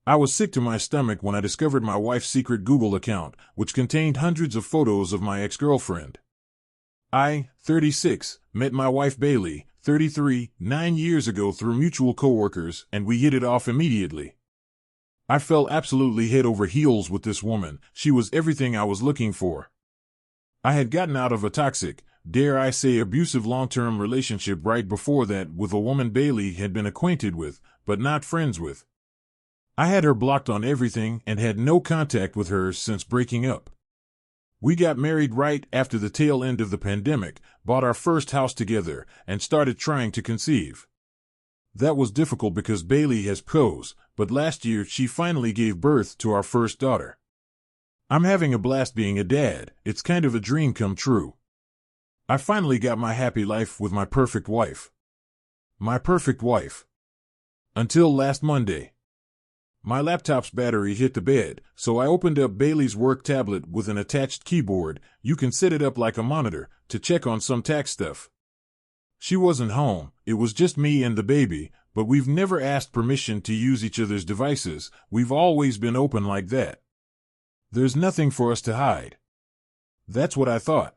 I was sick to my stomach when I discovered my wife's secret Google account, which contained hundreds of photos of my ex-girlfriend. I, 36, met my wife Bailey, 33, 9 years ago through mutual coworkers, and we hit it off immediately. I fell absolutely head over heels with this woman. She was everything I was looking for. I had gotten out of a toxic, dare I say abusive long-term relationship right before that with a woman Bailey had been acquainted with, but not friends with. I had her blocked on everything and had no contact with her since breaking up. We got married right after the tail end of the pandemic, bought our first house together, and started trying to conceive. That was difficult because Bailey has PCOS, but last year she finally gave birth to our first daughter. I'm having a blast being a dad. It's kind of a dream come true. I finally got my happy life with my perfect wife. My perfect wife. Until last Monday. My laptop's battery hit the bed, so I opened up Bailey's work tablet with an attached keyboard. You can set it up like a monitor to check on some tax stuff. She wasn't home, it was just me and the baby, but we've never asked permission to use each other's devices. We've always been open like that. There's nothing for us to hide. That's what I thought.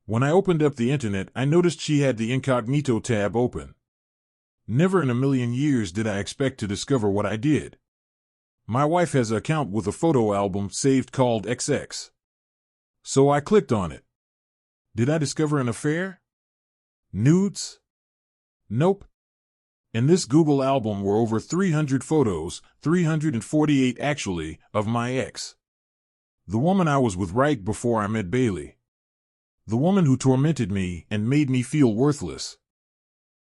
When I opened up the internet, I noticed she had the incognito tab open. Never in a million years did I expect to discover what I did. My wife has an account with a photo album saved called XX. So I clicked on it. Did I discover an affair? Nudes? Nope. In this Google album were over 300 photos, 348 actually, of my ex. The woman I was with right before I met Bailey. The woman who tormented me and made me feel worthless.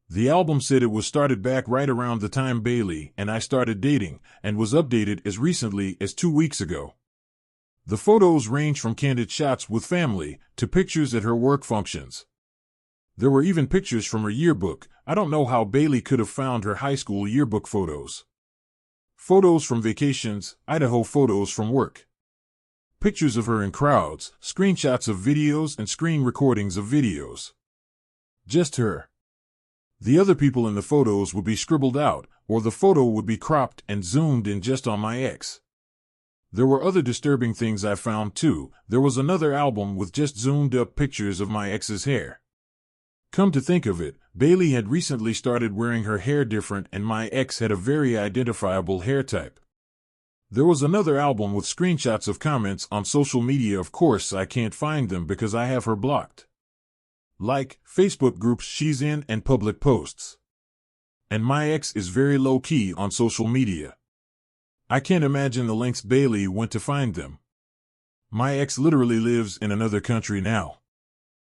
The album said it was started back right around the time Bailey and I started dating, and was updated as recently as 2 weeks ago. The photos range from candid shots with family to pictures at her work functions. There were even pictures from her yearbook. I don't know how Bailey could have found her high school yearbook photos. Photos from vacations, Idaho photos from work. Pictures of her in crowds, screenshots of videos and screen recordings of videos. Just her. The other people in the photos would be scribbled out, or the photo would be cropped and zoomed in just on my ex. There were other disturbing things I found too. There was another album with just zoomed up pictures of my ex's hair. Come to think of it, Bailey had recently started wearing her hair different and my ex had a very identifiable hair type. There was another album with screenshots of comments on social media. Of course I can't find them because I have her blocked. Like Facebook groups she's in and public posts. And my ex is very low-key on social media. I can't imagine the lengths Bailey went to find them. My ex literally lives in another country now.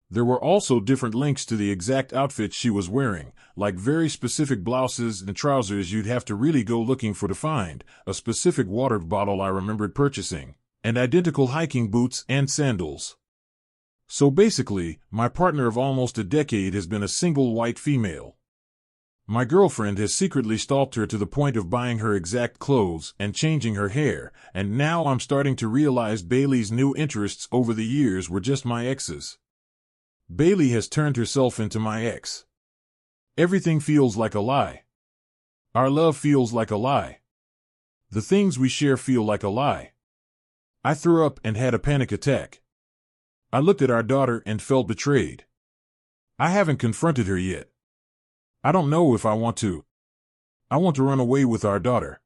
There were also different links to the exact outfit she was wearing, like very specific blouses and trousers you'd have to really go looking for to find, a specific water bottle I remembered purchasing, and identical hiking boots and sandals. So basically, my partner of almost a decade has been a single white female. My girlfriend has secretly stalked her to the point of buying her exact clothes and changing her hair, and now I'm starting to realize Bailey's new interests over the years were just my ex's. Bailey has turned herself into my ex. Everything feels like a lie. Our love feels like a lie. The things we share feel like a lie. I threw up and had a panic attack. I looked at our daughter and felt betrayed. I haven't confronted her yet. I don't know if I want to. I want to run away with our daughter.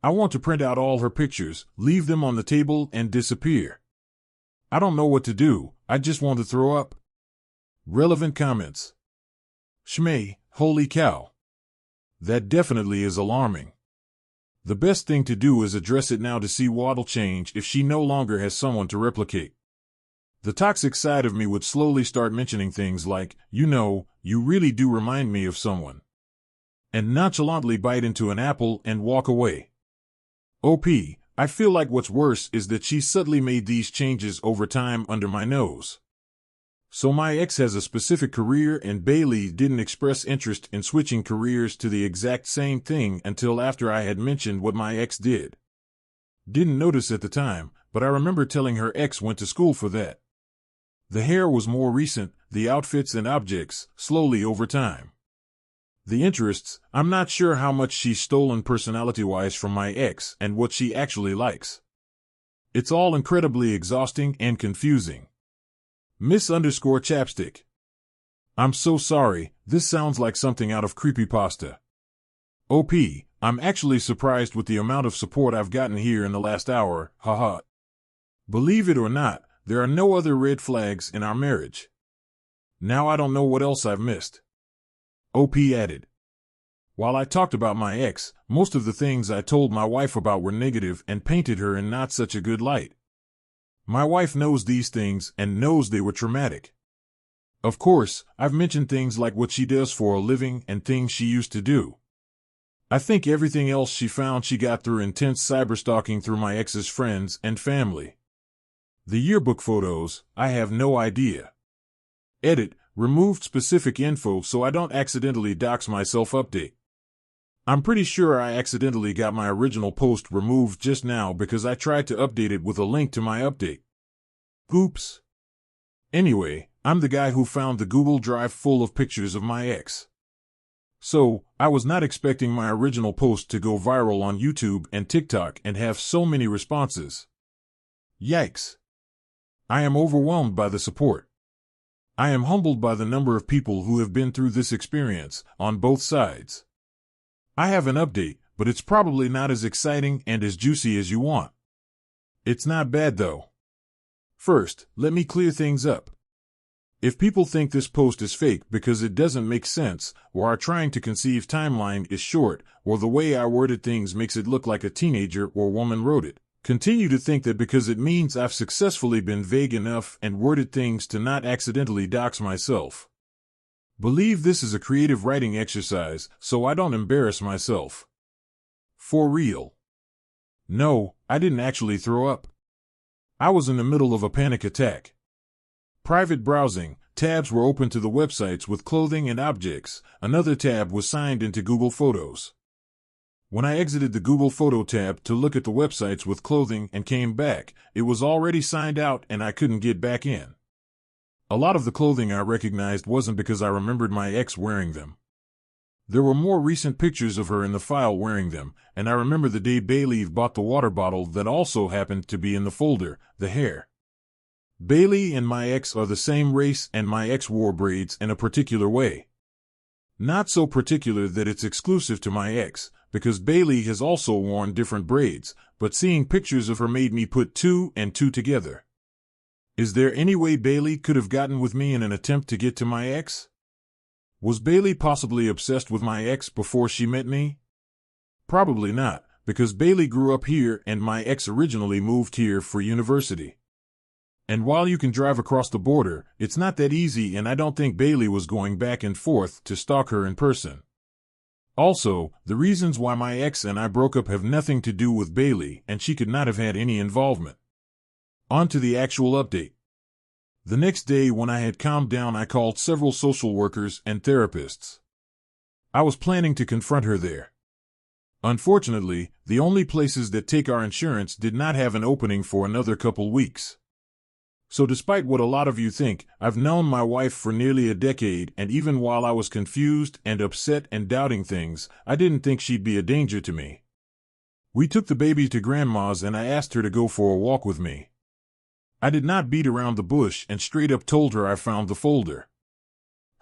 I want to print out all her pictures, leave them on the table, and disappear. I don't know what to do, I just want to throw up. Relevant comments. Shmay, holy cow. That definitely is alarming. The best thing to do is address it now to see what'll change if she no longer has someone to replicate. The toxic side of me would slowly start mentioning things like, you really do remind me of someone. And nonchalantly bite into an apple and walk away. I feel like what's worse is that she subtly made these changes over time under my nose. So my ex has a specific career and Bailey didn't express interest in switching careers to the exact same thing until after I had mentioned what my ex did. Didn't notice at the time, but I remember telling her ex went to school for that. The hair was more recent, the outfits and objects, slowly over time. The interests, I'm not sure how much she's stolen personality-wise from my ex and what she actually likes. It's all incredibly exhausting and confusing. Miss_Chapstick. I'm so sorry, this sounds like something out of creepypasta. OP, I'm actually surprised with the amount of support I've gotten here in the last hour, haha. Believe it or not, there are no other red flags in our marriage. Now I don't know what else I've missed. OP added. While I talked about my ex, most of the things I told my wife about were negative and painted her in not such a good light. My wife knows these things and knows they were traumatic. Of course, I've mentioned things like what she does for a living and things she used to do. I think everything else she found she got through intense cyberstalking through my ex's friends and family. The yearbook photos, I have no idea. Edit, removed specific info so I don't accidentally dox myself. Update. I'm pretty sure I accidentally got my original post removed just now because I tried to update it with a link to my update. Oops. Anyway, I'm the guy who found the Google Drive full of pictures of my ex. So, I was not expecting my original post to go viral on YouTube and TikTok and have so many responses. Yikes. I am overwhelmed by the support. I am humbled by the number of people who have been through this experience, on both sides. I have an update, but it's probably not as exciting and as juicy as you want. It's not bad though. First, let me clear things up. If people think this post is fake because it doesn't make sense, or are trying to conceive timeline is short, or the way I worded things makes it look like a teenager or woman wrote it, continue to think that because it means I've successfully been vague enough and worded things to not accidentally dox myself. Believe this is a creative writing exercise, so I don't embarrass myself. For real. No, I didn't actually throw up. I was in the middle of a panic attack. Private browsing, tabs were open to the websites with clothing and objects, another tab was signed into Google Photos. When I exited the Google Photo tab to look at the websites with clothing and came back, it was already signed out and I couldn't get back in. A lot of the clothing I recognized wasn't because I remembered my ex wearing them. There were more recent pictures of her in the file wearing them, and I remember the day Bailey bought the water bottle that also happened to be in the folder, the hair. Bailey and my ex are the same race and my ex wore braids in a particular way. Not so particular that it's exclusive to my ex, because Bailey has also worn different braids, but seeing pictures of her made me put two and two together. Is there any way Bailey could have gotten with me in an attempt to get to my ex? Was Bailey possibly obsessed with my ex before she met me? Probably not, because Bailey grew up here and my ex originally moved here for university. And while you can drive across the border, it's not that easy, and I don't think Bailey was going back and forth to stalk her in person. Also, the reasons why my ex and I broke up have nothing to do with Bailey, and she could not have had any involvement. On to the actual update. The next day when I had calmed down, I called several social workers and therapists. I was planning to confront her there. Unfortunately, the only places that take our insurance did not have an opening for another couple weeks. So despite what a lot of you think, I've known my wife for nearly a decade, and even while I was confused and upset and doubting things, I didn't think she'd be a danger to me. We took the baby to Grandma's and I asked her to go for a walk with me. I did not beat around the bush and straight up told her I found the folder.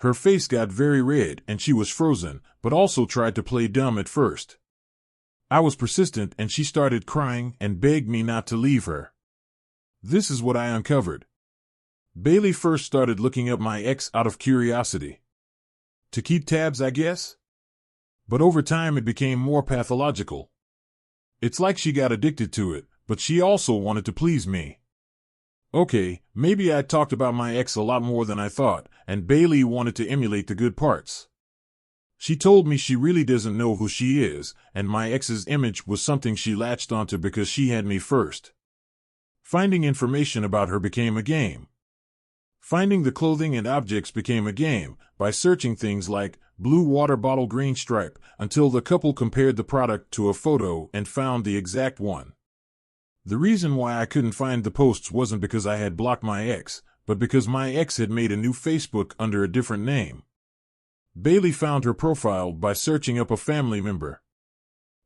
Her face got very red and she was frozen, but also tried to play dumb at first. I was persistent and she started crying and begged me not to leave her. This is what I uncovered. Bailey first started looking up my ex out of curiosity. To keep tabs, I guess? But over time it became more pathological. It's like she got addicted to it, but she also wanted to please me. Okay, maybe I talked about my ex a lot more than I thought, and Bailey wanted to emulate the good parts. She told me she really doesn't know who she is, and my ex's image was something she latched onto because she had me first. Finding information about her became a game. Finding the clothing and objects became a game, by searching things like blue water bottle green stripe, until the couple compared the product to a photo and found the exact one. The reason why I couldn't find the posts wasn't because I had blocked my ex, but because my ex had made a new Facebook under a different name. Bailey found her profile by searching up a family member.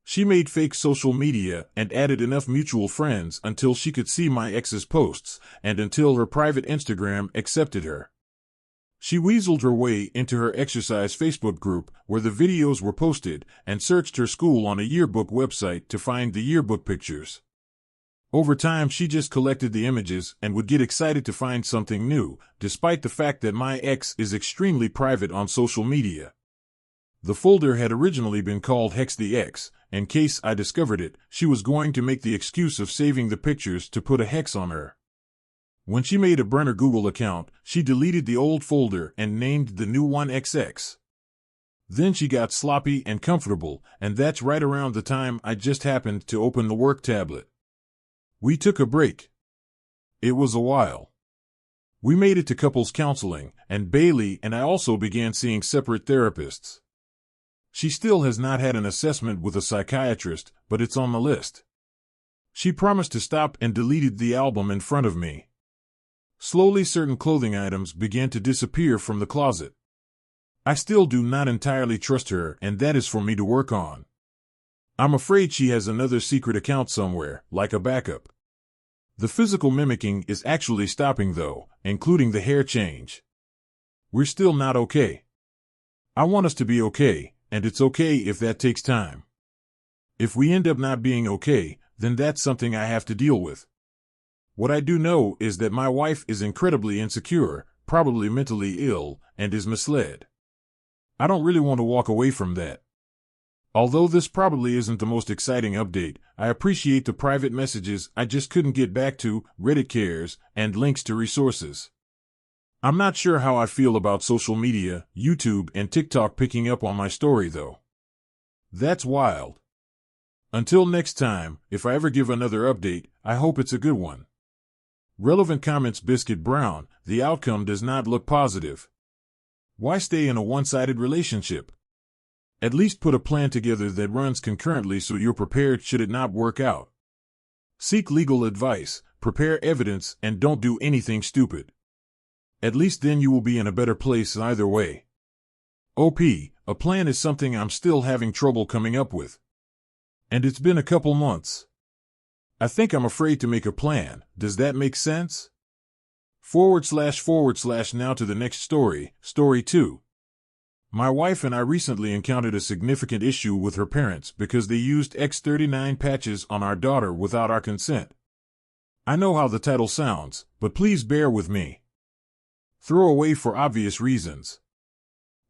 She made fake social media and added enough mutual friends until she could see my ex's posts and until her private Instagram accepted her. She weaseled her way into her exercise Facebook group where the videos were posted and searched her school on a yearbook website to find the yearbook pictures. Over time, she just collected the images and would get excited to find something new, despite the fact that my ex is extremely private on social media. The folder had originally been called Hex the Ex. In case I discovered it, she was going to make the excuse of saving the pictures to put a hex on her. When she made a burner Google account, she deleted the old folder and named the new one XX. Then she got sloppy and comfortable, and that's right around the time I just happened to open the work tablet. We took a break. It was a while. We made it to couples counseling, and Bailey and I also began seeing separate therapists. She still has not had an assessment with a psychiatrist, but it's on the list. She promised to stop and deleted the album in front of me. Slowly, certain clothing items began to disappear from the closet. I still do not entirely trust her, and that is for me to work on. I'm afraid she has another secret account somewhere, like a backup. The physical mimicking is actually stopping though, including the hair change. We're still not okay. I want us to be okay. And it's okay if that takes time. If we end up not being okay, then that's something I have to deal with. What I do know is that my wife is incredibly insecure, probably mentally ill, and is misled. I don't really want to walk away from that. Although this probably isn't the most exciting update, I appreciate the private messages I just couldn't get back to, Reddit cares, and links to resources. I'm not sure how I feel about social media, YouTube, and TikTok picking up on my story, though. That's wild. Until next time, if I ever give another update, I hope it's a good one. Relevant comments. Biscuit Brown, the outcome does not look positive. Why stay in a one-sided relationship? At least put a plan together that runs concurrently so you're prepared should it not work out. Seek legal advice, prepare evidence, and don't do anything stupid. At least then you will be in a better place either way. OP, a plan is something I'm still having trouble coming up with. And it's been a couple months. I think I'm afraid to make a plan. Does that make sense? / Now to the next story, story 2. My wife and I recently encountered a significant issue with her parents because they used X39 patches on our daughter without our consent. I know how the title sounds, but please bear with me. Throw away for obvious reasons.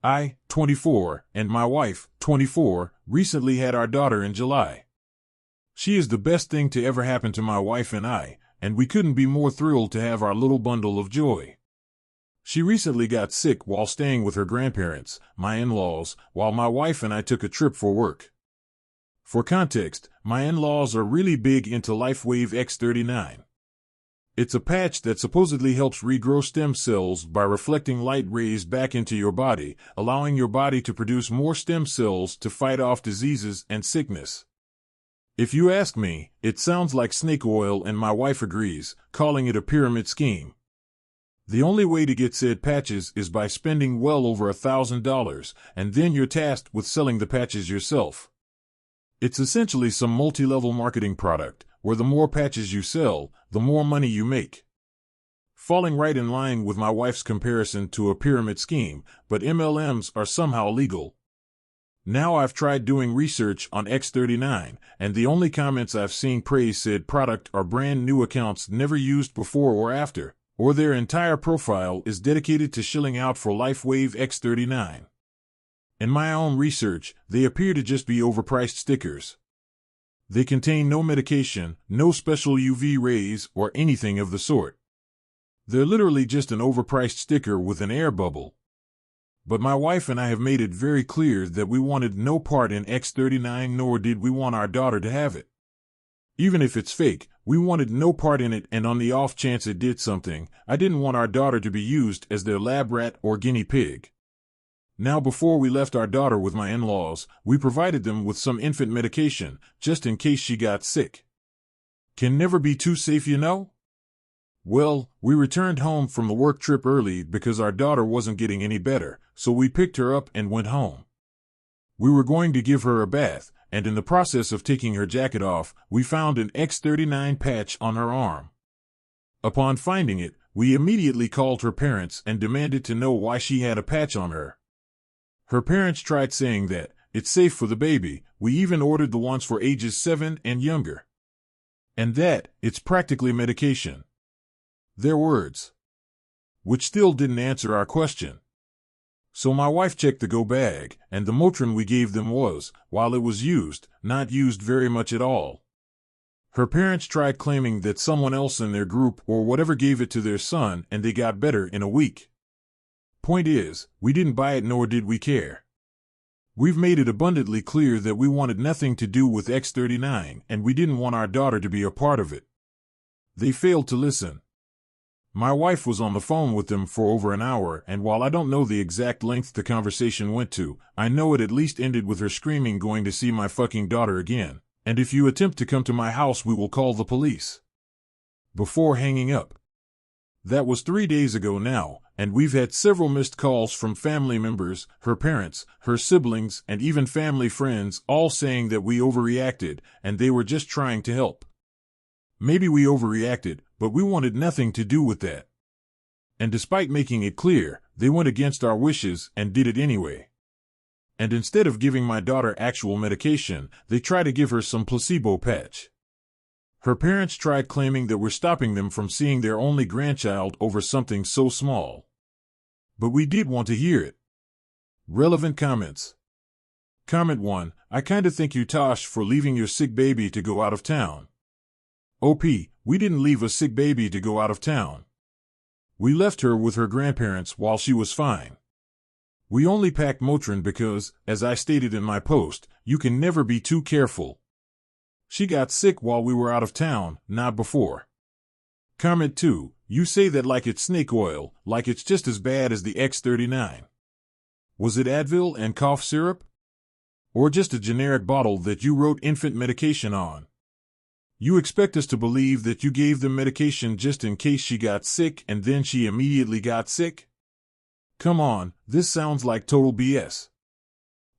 I, 24, and my wife, 24, recently had our daughter in July. She is the best thing to ever happen to my wife and I, and we couldn't be more thrilled to have our little bundle of joy. She recently got sick while staying with her grandparents, my in-laws, while my wife and I took a trip for work. For context, my in-laws are really big into LifeWave X39. It's a patch that supposedly helps regrow stem cells by reflecting light rays back into your body, allowing your body to produce more stem cells to fight off diseases and sickness. If you ask me, it sounds like snake oil, and my wife agrees, calling it a pyramid scheme. The only way to get said patches is by spending well over $1,000, and then you're tasked with selling the patches yourself. It's essentially some multi-level marketing product, where the more patches you sell, the more money you make. Falling right in line with my wife's comparison to a pyramid scheme, but MLMs are somehow legal. Now I've tried doing research on X39, and the only comments I've seen praise said product are brand new accounts never used before or after, or their entire profile is dedicated to shilling out for LifeWave X39. In my own research, they appear to just be overpriced stickers. They contain no medication, no special UV rays, or anything of the sort. They're literally just an overpriced sticker with an air bubble. But my wife and I have made it very clear that we wanted no part in X39, nor did we want our daughter to have it. Even if it's fake, we wanted no part in it, and on the off chance it did something, I didn't want our daughter to be used as their lab rat or guinea pig. Now, before we left our daughter with my in-laws, we provided them with some infant medication, just in case she got sick. Can never be too safe, you know? Well, we returned home from the work trip early because our daughter wasn't getting any better, so we picked her up and went home. We were going to give her a bath, and in the process of taking her jacket off, we found an X39 patch on her arm. Upon finding it, we immediately called her parents and demanded to know why she had a patch on her. Her parents tried saying that it's safe for the baby. We even ordered the ones for ages 7 and younger. And that it's practically medication. Their words. Which still didn't answer our question. So my wife checked the go bag, and the Motrin we gave them was, while it was used, not used very much at all. Her parents tried claiming that someone else in their group or whatever gave it to their son and they got better in a week. Point is, we didn't buy it nor did we care. We've made it abundantly clear that we wanted nothing to do with X39 and we didn't want our daughter to be a part of it. They failed to listen. My wife was on the phone with them for over an hour, and while I don't know the exact length the conversation went to, I know it at least ended with her screaming going to see my fucking daughter again, and if you attempt to come to my house we will call the police. Before hanging up. That was 3 days ago now, and we've had several missed calls from family members, her parents, her siblings, and even family friends, all saying that we overreacted, and they were just trying to help. Maybe we overreacted, but we wanted nothing to do with that. And despite making it clear, they went against our wishes and did it anyway. And instead of giving my daughter actual medication, they tried to give her some placebo patch. Her parents tried claiming that we're stopping them from seeing their only grandchild over something so small. But we did want to hear it. Relevant comments. Comment 1. I kinda think you Tosh for leaving your sick baby to go out of town. OP, we didn't leave a sick baby to go out of town. We left her with her grandparents while she was fine. We only packed Motrin because, as I stated in my post, you can never be too careful. She got sick while we were out of town, not before. Comment 2. You say that like it's snake oil, like it's just as bad as the X39. Was it Advil and cough syrup? Or just a generic bottle that you wrote infant medication on? You expect us to believe that you gave them medication just in case she got sick and then she immediately got sick? Come on, this sounds like total BS.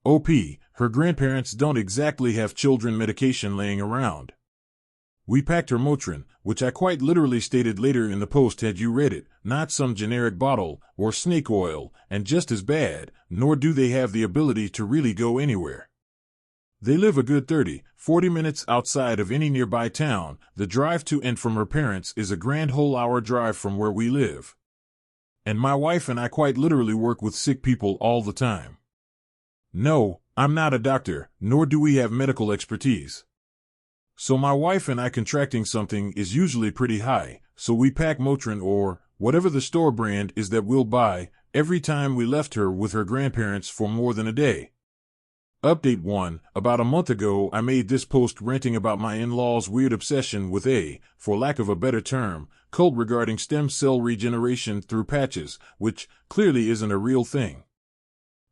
OP, her grandparents don't exactly have children medication laying around. We packed her Motrin, which I quite literally stated later in the post had you read it, not some generic bottle or snake oil, and just as bad, nor do they have the ability to really go anywhere. They live a good 30-40 minutes outside of any nearby town. The drive to and from her parents is a grand whole hour drive from where we live. And my wife and I quite literally work with sick people all the time. No, I'm not a doctor, nor do we have medical expertise. So my wife and I contracting something is usually pretty high, so we pack Motrin or whatever the store brand is that we'll buy every time we left her with her grandparents for more than a day. Update 1. About a month ago I made this post ranting about my in-laws' weird obsession with a, for lack of a better term, cult regarding stem cell regeneration through patches, which clearly isn't a real thing.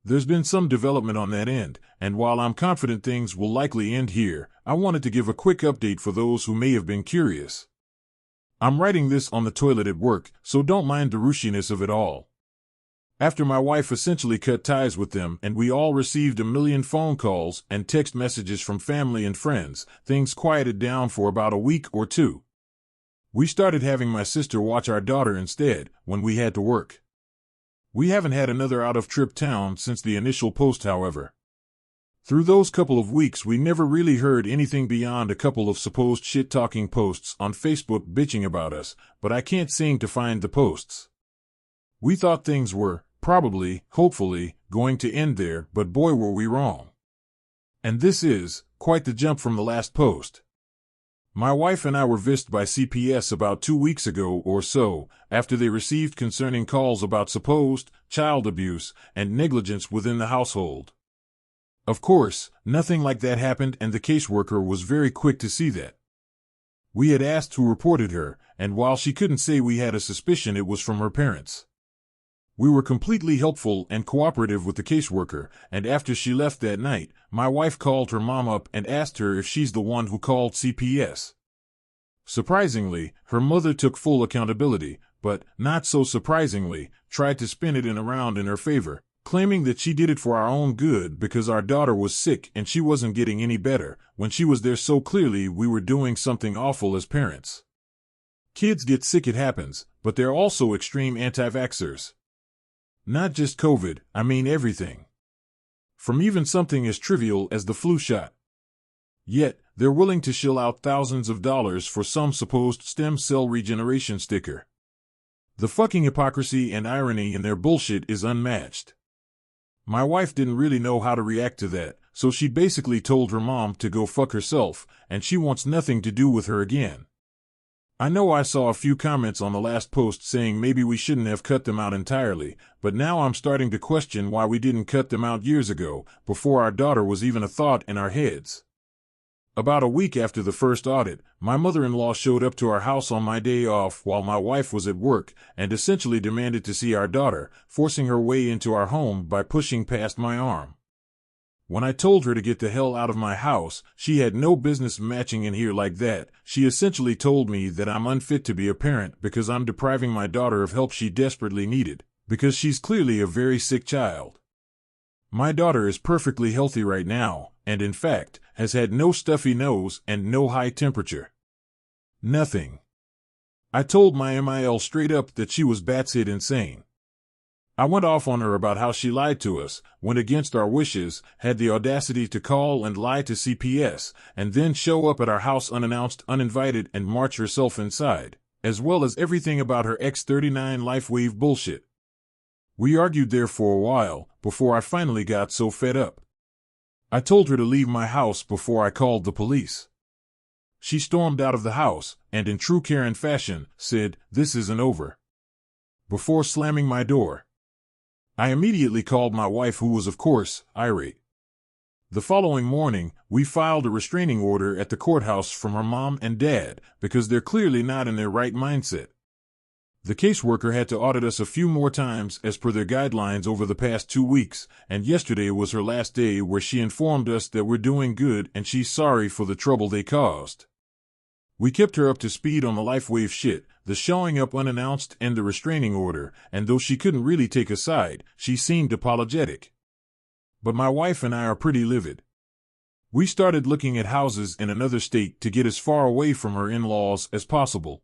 There's been some development on that end, and while I'm confident things will likely end here, I wanted to give a quick update for those who may have been curious. I'm writing this on the toilet at work, so don't mind the roochiness of it all. After my wife essentially cut ties with them and we all received a million phone calls and text messages from family and friends, things quieted down for about a week or two. We started having my sister watch our daughter instead, when we had to work. We haven't had another out-of-trip town since the initial post, however. Through those couple of weeks we never really heard anything beyond a couple of supposed shit-talking posts on Facebook bitching about us, but I can't seem to find the posts. We thought things were, probably, hopefully, going to end there, but boy were we wrong. And this is quite the jump from the last post. My wife and I were visited by CPS about 2 weeks ago or so, after they received concerning calls about supposed child abuse and negligence within the household. Of course, nothing like that happened and the caseworker was very quick to see that. We had asked who reported her, and while she couldn't say we had a suspicion it was from her parents. We were completely helpful and cooperative with the caseworker, and after she left that night, my wife called her mom up and asked her if she's the one who called CPS. Surprisingly, her mother took full accountability, but, not so surprisingly, tried to spin it around in her favor, claiming that she did it for our own good because our daughter was sick and she wasn't getting any better, when she was there so clearly we were doing something awful as parents. Kids get sick, it happens, but they're also extreme anti-vaxxers. Not just COVID, I mean everything. From even something as trivial as the flu shot. Yet, they're willing to shell out thousands of dollars for some supposed stem cell regeneration sticker. The fucking hypocrisy and irony in their bullshit is unmatched. My wife didn't really know how to react to that, so she basically told her mom to go fuck herself, and she wants nothing to do with her again. I know I saw a few comments on the last post saying maybe we shouldn't have cut them out entirely, but now I'm starting to question why we didn't cut them out years ago, before our daughter was even a thought in our heads. About a week after the first audit, my mother-in-law showed up to our house on my day off while my wife was at work and essentially demanded to see our daughter, forcing her way into our home by pushing past my arm. When I told her to get the hell out of my house, she had no business matching in here like that. She essentially told me that I'm unfit to be a parent because I'm depriving my daughter of help she desperately needed, because she's clearly a very sick child. My daughter is perfectly healthy right now, and in fact, has had no stuffy nose and no high temperature. Nothing. I told my MIL straight up that she was batshit insane. I went off on her about how she lied to us, went against our wishes, had the audacity to call and lie to CPS, and then show up at our house unannounced, uninvited, and march herself inside, as well as everything about her X39 LifeWave bullshit. We argued there for a while, before I finally got so fed up. I told her to leave my house before I called the police. She stormed out of the house, and in true Karen fashion, said, "This isn't over," before slamming my door. I immediately called my wife, who was, of course, irate. The following morning, we filed a restraining order at the courthouse from her mom and dad, because they're clearly not in their right mindset. The caseworker had to audit us a few more times as per their guidelines over the past 2 weeks, and yesterday was her last day, where she informed us that we're doing good and she's sorry for the trouble they caused. We kept her up to speed on the LifeWave shit, the showing up unannounced, and the restraining order, and though she couldn't really take a side, she seemed apologetic. But my wife and I are pretty livid. We started looking at houses in another state to get as far away from her in-laws as possible.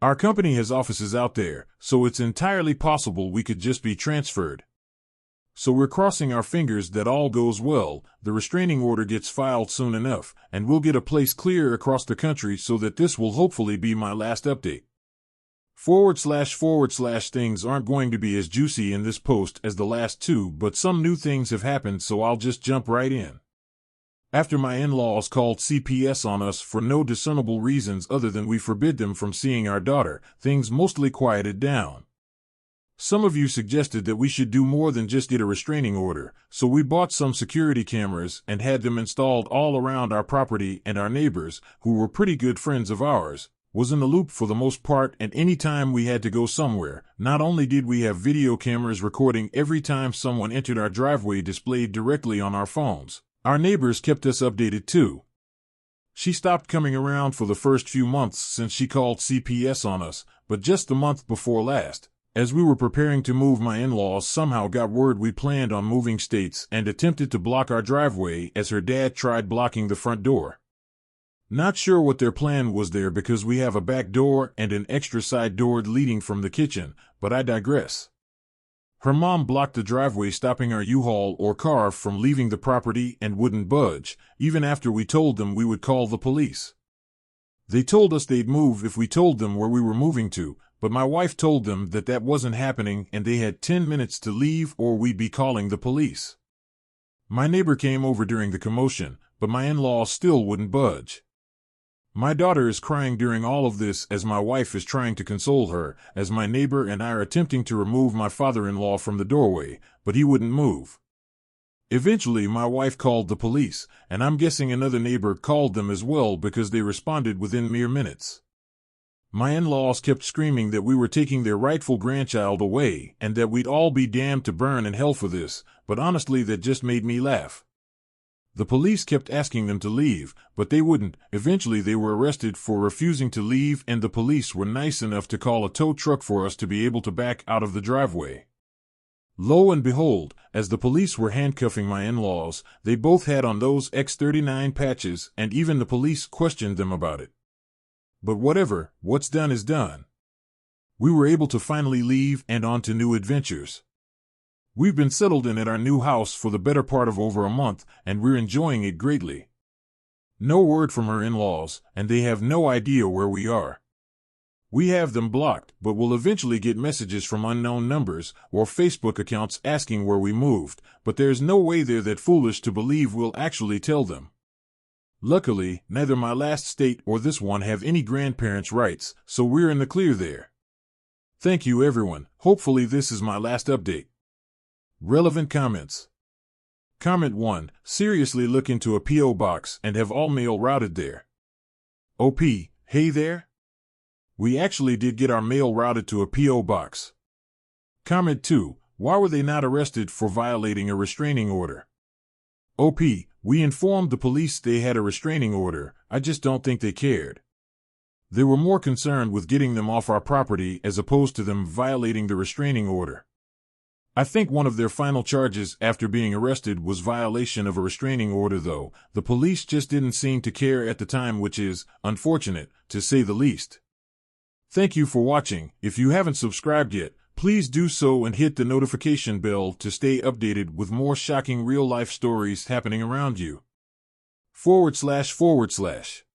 Our company has offices out there, so it's entirely possible we could just be transferred. So we're crossing our fingers that all goes well, the restraining order gets filed soon enough, and we'll get a place clear across the country so that this will hopefully be my last update. // things aren't going to be as juicy in this post as the last two, but some new things have happened, so I'll just jump right in. After my in-laws called CPS on us for no discernible reasons other than we forbid them from seeing our daughter, things mostly quieted down. Some of you suggested that we should do more than just get a restraining order, so we bought some security cameras and had them installed all around our property, and our neighbors, who were pretty good friends of ours, was in the loop for the most part, and any time we had to go somewhere, not only did we have video cameras recording every time someone entered our driveway displayed directly on our phones, our neighbors kept us updated too. She stopped coming around for the first few months since she called CPS on us, but just the month before last, as we were preparing to move, my in-laws somehow got word we planned on moving states and attempted to block our driveway as her dad tried blocking the front door. Not sure what their plan was there because we have a back door and an extra side door leading from the kitchen, but I digress. Her mom blocked the driveway, stopping our U-Haul or car from leaving the property, and wouldn't budge, even after we told them we would call the police. They told us they'd move if we told them where we were moving to, but my wife told them that that wasn't happening and they had 10 minutes to leave or we'd be calling the police. My neighbor came over during the commotion, but my in-laws still wouldn't budge. My daughter is crying during all of this as my wife is trying to console her, as my neighbor and I are attempting to remove my father-in-law from the doorway, but he wouldn't move. Eventually my wife called the police, and I'm guessing another neighbor called them as well because they responded within mere minutes. My in-laws kept screaming that we were taking their rightful grandchild away and that we'd all be damned to burn in hell for this, but honestly that just made me laugh. The police kept asking them to leave, but they wouldn't. Eventually they were arrested for refusing to leave, and the police were nice enough to call a tow truck for us to be able to back out of the driveway. Lo and behold, as the police were handcuffing my in-laws, they both had on those X39 patches, and even the police questioned them about it. But whatever, what's done is done. We were able to finally leave and on to new adventures. We've been settled in at our new house for the better part of over a month, and we're enjoying it greatly. No word from her in-laws, and they have no idea where we are. We have them blocked, but we'll eventually get messages from unknown numbers or Facebook accounts asking where we moved, but there's no way they're that foolish to believe we'll actually tell them. Luckily, neither my last state or this one have any grandparents' rights, so we're in the clear there. Thank you everyone. Hopefully this is my last update. Relevant comments. Comment 1. Seriously look into a P.O. box and have all mail routed there. OP, hey there? We actually did get our mail routed to a P.O. box. Comment 2. Why were they not arrested for violating a restraining order? OP, we informed the police they had a restraining order, I just don't think they cared. They were more concerned with getting them off our property as opposed to them violating the restraining order. I think one of their final charges after being arrested was violation of a restraining order though. The police just didn't seem to care at the time, which is unfortunate, to say the least. Thank you for watching. If you haven't subscribed yet, please do so and hit the notification bell to stay updated with more shocking real-life stories happening around you. //